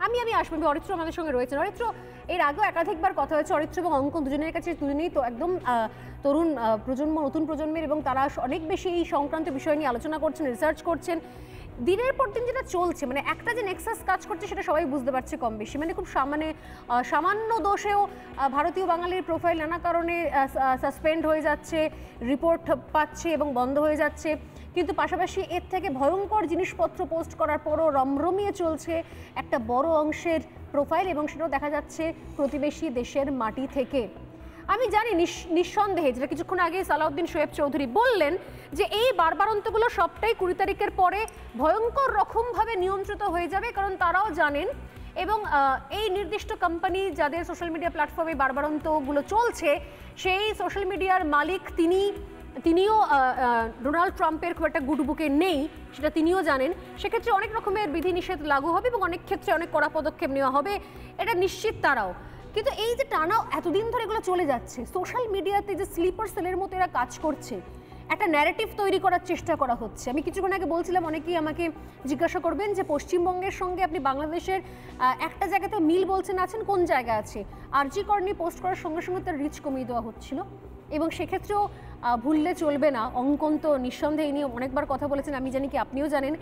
আমি আসবো। অরিত্র আমাদের সঙ্গে রয়েছে। অরিত্র, এর আগেও একাধিকবার কথা হয়েছে অরিত্র এবং অঙ্কন দুজনের কাছে, দুজনেই তো একদম তরুণ প্রজন্ম, নতুন প্রজন্মের, এবং তারা অনেক বেশি এই সংক্রান্ত বিষয় নিয়ে আলোচনা করছেন, রিসার্চ করছেন। দিনের পর দিন যেটা চলছে, মানে একটা যে নেক্সাস কাজ করছে সেটা সবাই বুঝতে পারছে কম বেশি, মানে খুব সামান্য দোষেও ভারতীয় বাঙালির প্রোফাইল নানা কারণে সাসপেন্ড হয়ে যাচ্ছে, রিপোর্ট পাচ্ছে এবং বন্ধ হয়ে যাচ্ছে। কিন্তু পাশাপাশি এর থেকে ভয়ঙ্কর জিনিসপত্র পোস্ট করার পরও রমরমিয়ে চলছে একটা বড় অংশের প্রোফাইল, এবং সেটাও দেখা যাচ্ছে প্রতিবেশী দেশের মাটি থেকে। আমি জানি নিঃসন্দেহে, যেটা কিছুক্ষণ আগে সালাউদ্দিন শোয়েব চৌধুরী বললেন, যে এই বারবারন্তগুলো সবটাই 20 তারিখের পরে ভয়ঙ্কর রকমভাবে নিয়ন্ত্রিত হয়ে যাবে, কারণ তারাও জানেন, এবং এই নির্দিষ্ট কোম্পানি যাদের সোশ্যাল মিডিয়া প্ল্যাটফর্মে বারবারন্তগুলো চলছে, সেই সোশ্যাল মিডিয়ার মালিক তিনিও ডোনাল্ড ট্রাম্পের খুব একটা গুড বুকে নেই, সেটা তিনিও জানেন। সেক্ষেত্রে অনেক রকমের বিধিনিষেধ লাগু হবে এবং অনেক ক্ষেত্রে অনেক কড়া পদক্ষেপ নেওয়া হবে, এটা নিশ্চিত তারাও। কিন্তু এই যে টানা এতদিন ধরে এগুলো চলে যাচ্ছে, সোশ্যাল মিডিয়াতে যে স্লিপার সেলের মতো এরা কাজ করছে, একটা ন্যারেটিভ তৈরি করার চেষ্টা করা হচ্ছে। আমি কিছুক্ষণ আগে বলছিলাম, অনেকেই আমাকে জিজ্ঞাসা করবেন যে পশ্চিমবঙ্গের সঙ্গে আপনি বাংলাদেশের একটা জায়গাতে মিল বলছেন, আছেন কোন জায়গা আছে? আরজি কর নিয়ে পোস্ট করার সঙ্গে সঙ্গে তার রিচ কমিয়ে দেওয়া হচ্ছিল, এবং সেক্ষেত্রেও ভুললে চলবে না। অঙ্কন তো নিঃসন্দেহে নিয়ে অনেকবার কথা বলেছেন, আমি জানি কি আপনিও জানেন,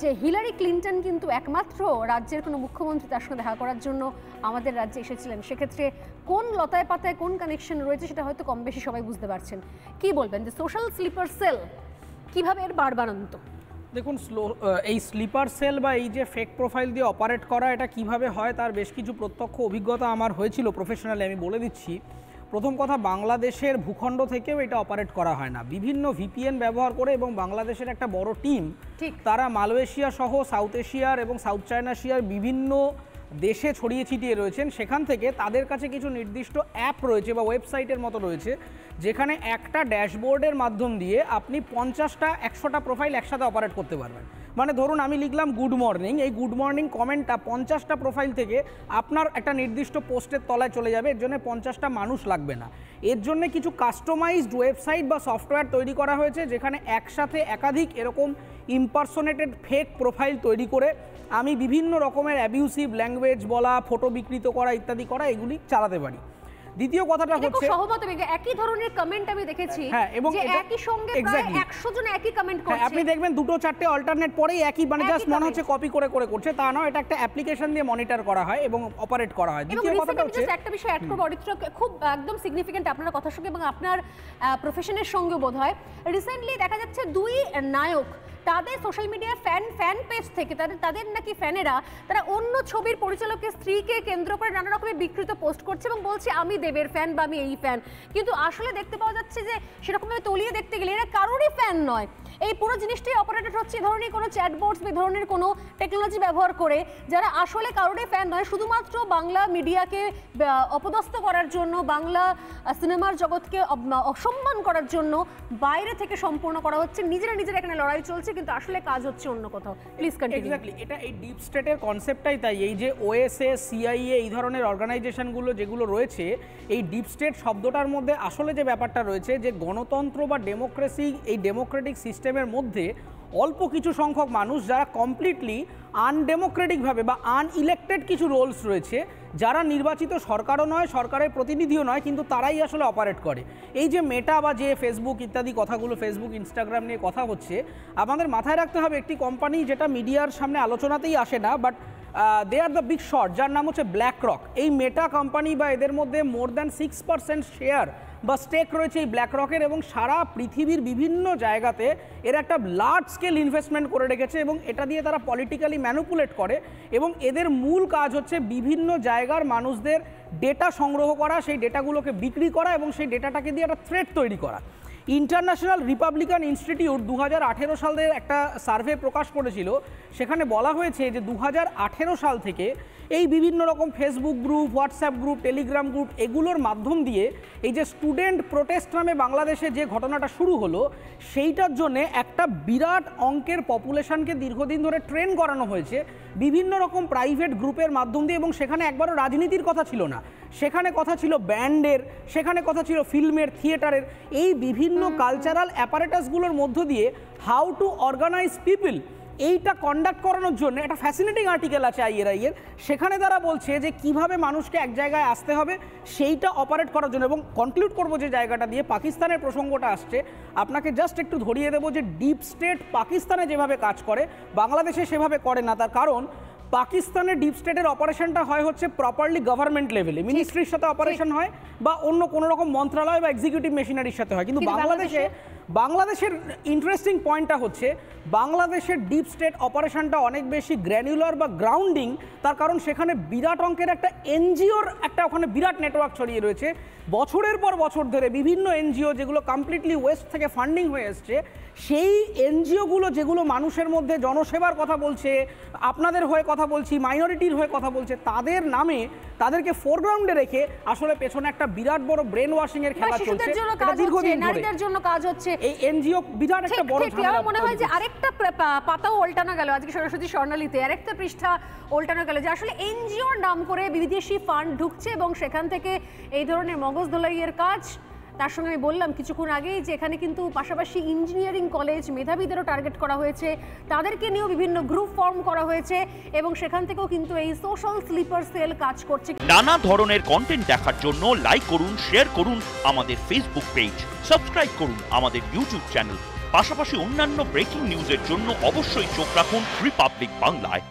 যে হিলারি ক্লিন্টন কিন্তু একমাত্র রাজ্যের কোনো মুখ্যমন্ত্রী তার সঙ্গে দেখা করার জন্য আমাদের রাজ্যে এসেছিলেন। সেক্ষেত্রে কোন লতায় পাতায় কোন কানেকশন রয়েছে সেটা হয়তো কম বেশি সবাই বুঝতে পারছেন। কি বলবেন যে সোশ্যাল স্লিপার সেল কীভাবে এর বারবারন্ত? দেখুন, এই স্লিপার সেল বা এই যে ফেক প্রোফাইল দিয়ে অপারেট করা, এটা কিভাবে হয় তার বেশ কিছু প্রত্যক্ষ অভিজ্ঞতা আমার হয়েছিল প্রফেশনালি, আমি বলে দিচ্ছি। প্রথম কথা, বাংলাদেশের ভূখণ্ড থেকেও এটা অপারেট করা হয় না, বিভিন্ন ভিপিএন ব্যবহার করে, এবং বাংলাদেশের একটা বড় টিম তারা মালয়েশিয়া সহ সাউথ এশিয়ার এবং সাউথ চায়না এশিয়ার বিভিন্ন দেশে ছড়িয়ে ছিটিয়ে রয়েছেন। সেখান থেকে তাদের কাছে কিছু নির্দিষ্ট অ্যাপ রয়েছে বা ওয়েবসাইটের মতো রয়েছে, যেখানে একটা ড্যাশবোর্ডের মাধ্যম দিয়ে আপনি 50টা 100টা প্রোফাইল একসাথে অপারেট করতে পারবেন। মানে ধরুন আমি লিখলাম গুড মর্নিং, এই গুড মর্নিং কমেন্টটা 50টা প্রোফাইল থেকে আপনার একটা নির্দিষ্ট পোস্টের তলায় চলে যাবে। এর জন্য 50টা মানুষ লাগবে না। এর জন্য কিছু কাস্টমাইজড ওয়েবসাইট বা সফটওয়্যার তৈরি করা হয়েছে, যেখানে একসাথে একাধিক এরকম ইম্পারসোনেটেড ফেক প্রোফাইল তৈরি করে আমি বিভিন্ন রকমের অ্যাবিউসিভ ল্যাঙ্গুয়েজ বলা, ফটো বিকৃত করা ইত্যাদি করা, এগুলি চালাতে পারি। দ্বিতীয় কথাটা হচ্ছে সহমত, একই ধরনের কমেন্ট আমি দেখেছি, এবং একই সঙ্গে প্রায় 100 জন একই কমেন্ট করছে। আপনি দেখবেন 2-4টে অল্টারনেট পরেই একই, মানে জাস্ট মনে হচ্ছে কপি করে করছে, তা নয়, এটা একটা অ্যাপ্লিকেশন দিয়ে মনিটর করা হয় এবং অপারেট করা হয়। দ্বিতীয় কথাটা হচ্ছে, একটা বিষয় অ্যাড করব অরিত্র, খুব একদম সিগনিফিকেন্ট আপনার কথার সঙ্গে এবং আপনার প্রফেশনের সঙ্গে বোধহয়। রিসেন্টলি দেখা যাচ্ছে 2 নায়ক তাদের সোশ্যাল মিডিয়া ফ্যান পেজ থেকে তাদের নাকি ফ্যানেরা তারা অন্য ছবির পরিচালকের স্ত্রীকে কেন্দ্র করে নানা রকমের বিকৃত পোস্ট করছে এবং বলছে আমি দেবের ফ্যান বা আমি এই ফ্যান, কিন্তু আসলে দেখতে পাওয়া যাচ্ছে যে সেরকমভাবে তলিয়ে দেখতে গেলে এরা কারোরই ফ্যান নয়। এই পুরো জিনিসটাই অপারেটেড হচ্ছে এই ধরনের কোনো চ্যাটবোর্ডস বা ধরনের কোনো টেকনোলজি ব্যবহার করে, যারা আসলে কারোরই ফ্যান নয়, শুধুমাত্র বাংলা মিডিয়াকে অপদস্থ করার জন্য, বাংলা সিনেমার জগৎকে অসম্মান করার জন্য বাইরে থেকে সম্পূর্ণ করা হচ্ছে। নিজেরা এখানে লড়াই চলছে, কিন্তু আসলে কাজ হচ্ছে অন্য কোথাও। Please continue. এক্স্যাক্টলি, এটা এই ডিপ স্টেটের কনসেপ্টটাই তাই। এই যে ওএসএ, সিআইএ, এই ধরনের অর্গানাইজেশনগুলো যেগুলো রয়েছে, এই ডিপ স্টেট শব্দটার মধ্যে আসলে যে ব্যাপারটা রয়েছে, যে গণতন্ত্র বা ডেমোক্রেসি, এই ডেমোক্রেটিক সিস্টেমের মধ্যে অল্প কিছু সংখ্যক মানুষ যারা কমপ্লিটলি আনডেমোক্রেটিকভাবে বা আনইলেক্টেড কিছু রোলস রয়েছে, যারা নির্বাচিত সরকারও নয়, সরকারের প্রতিনিধিও নয়, কিন্তু তারাই আসলে অপারেট করে। এই যে মেটা বা যে ফেসবুক ইত্যাদি কথাগুলো, ফেসবুক ইনস্টাগ্রাম নিয়ে কথা হচ্ছে, আমাদের মাথায় রাখতে হবে একটি কোম্পানি যেটা মিডিয়ার সামনে আলোচনাতেই আসে না, but they are the big shot, যার নাম হচ্ছে ব্ল্যাক রক। এই মেটা কোম্পানি বা এদের মধ্যে মোর দ্যান 6% শেয়ার বা স্টেক রয়েছে এই ব্ল্যাক রকের, এবং সারা পৃথিবীর বিভিন্ন জায়গাতে এরা একটা লার্জ স্কেল ইনভেস্টমেন্ট করে রেখেছে, এবং এটা দিয়ে তারা পলিটিক্যালি ম্যানিপুলেট করে, এবং এদের মূল কাজ হচ্ছে বিভিন্ন জায়গার মানুষদের ডেটা সংগ্রহ করা, সেই ডেটাগুলোকে বিক্রি করা, এবং সেই ডেটাটাকে দিয়ে একটা থ্রেট তৈরি করা। ইন্টারন্যাশনাল রিপাবলিকান ইনস্টিটিউট 2018 সালের একটা সার্ভে প্রকাশ করেছিল, সেখানে বলা হয়েছে যে 2018 সাল থেকে এই বিভিন্ন রকম Facebook group, WhatsApp group, Telegram group, এগুলোর মাধ্যম দিয়ে এই যে স্টুডেন্ট প্রোটেস্ট নামে বাংলাদেশে যে ঘটনাটা শুরু হলো, সেইটার জন্যে একটা বিরাট অঙ্কের পপুলেশনকে দীর্ঘদিন ধরে ট্রেন করানো হয়েছে বিভিন্ন রকম প্রাইভেট গ্রুপের মাধ্যম দিয়ে, এবং সেখানে একবারও রাজনীতির কথা ছিল না, সেখানে কথা ছিল ব্যান্ডের, সেখানে কথা ছিল ফিল্মের, থিয়েটারের, এই বিভিন্ন কালচারাল অ্যাপারেটাসগুলোর মধ্য দিয়ে হাউ টু অর্গানাইজ পিপল, এইটা কন্ডাক্ট করানোর জন্য একটা ফ্যাসিনেটিং আর্টিকেল আছে IRI এর, সেখানে তারা বলছে যে কিভাবে মানুষকে এক জায়গায় আসতে হবে সেইটা অপারেট করার জন্য। এবং কনক্লুড করবো যে জায়গাটা দিয়ে, পাকিস্তানের প্রসঙ্গটা আসছে, আপনাকে জাস্ট একটু ধরিয়ে দেবো যে ডিপ স্টেট পাকিস্তানে যেভাবে কাজ করে বাংলাদেশে সেভাবে করে না। তার কারণ পাকিস্তানের ডিপ স্টেটের অপারেশনটা হয় হচ্ছে প্রপারলি গভর্নমেন্ট লেভেলে, মিনিস্ট্রির সাথে অপারেশন হয় বা অন্য কোনো রকম মন্ত্রণালয় বা এক্সিকিউটিভ মেশিনারির সাথে হয়। কিন্তু বাংলাদেশের ইন্টারেস্টিং পয়েন্টটা হচ্ছে বাংলাদেশের ডিপ স্টেট অপারেশনটা অনেক বেশি গ্র্যানুলার বা গ্রাউন্ডিং। তার কারণ সেখানে বিরাট অঙ্কের একটা এনজিওর একটা ওখানে বিরাট নেটওয়ার্ক ছড়িয়ে রয়েছে। বছরের পর বছর ধরে বিভিন্ন এনজিও যেগুলো কমপ্লিটলি ওয়েস্ট থেকে ফান্ডিং হয়ে এসছে, সেই এনজিওগুলো যেগুলো মানুষের মধ্যে জনসেবার কথা বলছে, আপনাদের হয়ে কথা বলছি, মাইনরিটির হয়ে কথা বলছে, তাদের নামে তাদেরকে ফোরগ্রাউন্ডে রেখে আসলে পেছনে একটা বিরাট বড় ব্রেন ওয়াশিং এর খেলা চলছে। দীর্ঘদিন ধরে নারীদের জন্য কাজ হচ্ছে, এই এনজিও বিরাট একটা বড় ঝামেলা। মনে হয় যে আরেকটা পাতাও উল্টানো গেল আজকে সরস্বতী স্বর্ণালীতে, আরেকটা পৃষ্ঠা উল্টানো গেল যে আসলে এনজিওর নাম করে বিদেশি ফান্ড ঢুকছে এবং সেখান থেকে এই ধরনের মগজ ধোলাইয়ের কাজ। তার সঙ্গে আমি বললাম কিছুক্ষণ আগেই যে এখানে কিন্তু পাশাপাশি ইঞ্জিনিয়ারিং কলেজ মেধাবীদেরও টার্গেট করা হয়েছে, তাদেরকে নিয়েও বিভিন্ন গ্রুপ ফর্ম করা হয়েছে এবং সেখান থেকেও কিন্তু এই সোশ্যাল স্লিপার সেল কাজ করছে। নানা ধরনের কন্টেন্ট দেখার জন্য লাইক করুন, শেয়ার করুন আমাদের ফেসবুক পেজ, সাবস্ক্রাইব করুন আমাদের ইউটিউব চ্যানেল। পাশাপাশি অন্যান্য ব্রেকিং নিউজের জন্য অবশ্যই চোখ রাখুন রিপাবলিক বাংলায়।